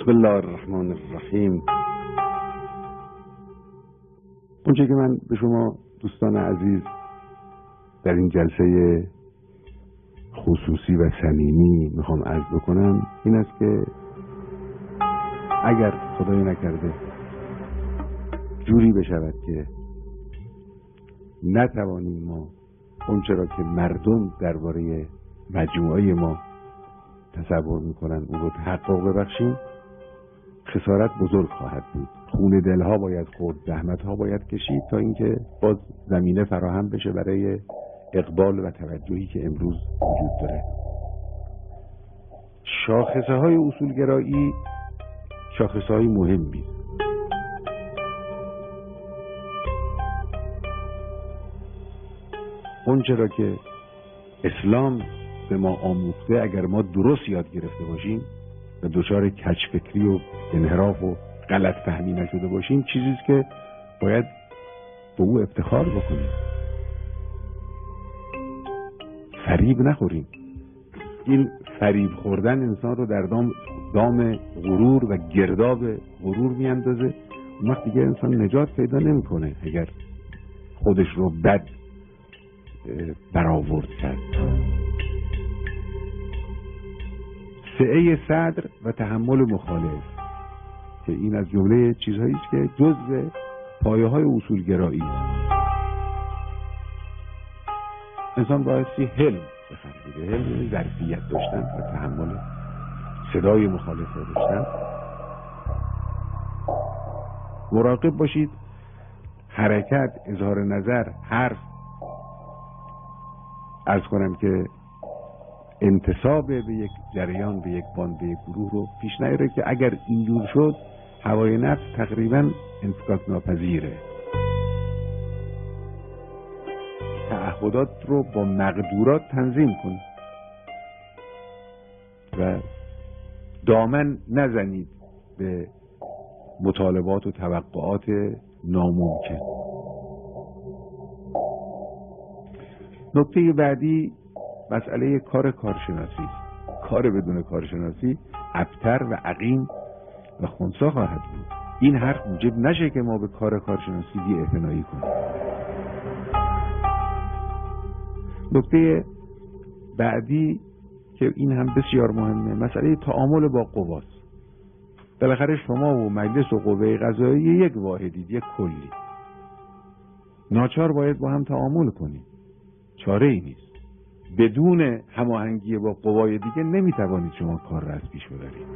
بسم الله الرحمن الرحیم. اونچه که من به شما دوستان عزیز در این جلسه خصوصی و صمیمی میخوام عرض بکنم این است که اگر خدای نکرده جوری بشود که نتوانیم ما اونچه را که مردم درباره مجموعه ما تصور میکنن اون رو تحقق ببخشیم، خسارت بزرگ خواهد بود. خون دلها باید خورد، زحمتها باید کشید تا اینکه باز زمینه فراهم بشه برای اقبال و توجهی که امروز وجود داره. شاخصه های اصولگرایی شاخصه های مهمی. اون چرا که اسلام به ما آموخته اگر ما درست یاد گرفته باشیم و دچار کج‌فکری و انحراف و غلط فهمی نشده باشیم، چیزیست که باید به او افتخار بکنیم. فریب نخوریم. این فریب خوردن انسان رو در دام غرور و گرداب غرور میاندازه. اون وقت دیگه انسان نجات پیدا نمیکنه اگر خودش رو بد برآورد کرد. سعه صدر و تحمل مخالف که این از جمله چیزهایی است که جزء پایه‌های اصولگرایی است. انسان بایستی حلم بخش بده. حلم یعنی ظرفیت داشتن و تحمل صدای مخالف را داشتن. مراقب باشید حرکت، اظهار نظر، حرف، عرض کنم که انتساب به یک جریان، به یک باند، به یک گروه رو پیش نیاره که اگر اینجور شد هوای نفس تقریبا انفکاک ناپذیره. تعهدات رو با مقدورات تنظیم کن و دامن نزنید به مطالبات و توقعات ناممکن. نکته بعدی مسئله کارشناسی. کار بدون کارشناسی ابتر و عقیم و خنثی خواهد بود. این حرف موجب نشه که ما به کارشناسی بی‌اعتنایی کنیم. نکته بعدی که این هم بسیار مهمه، مسئله تعامل با قواست. بالاخره شما و مجلس و قوه قضاییه یک واحدید، یک کلی. ناچار باید با هم تعامل کنید. چاره ای نیست. بدون هماهنگی با قوای دیگه نمیتوانید شما کار را از پیش ببرید.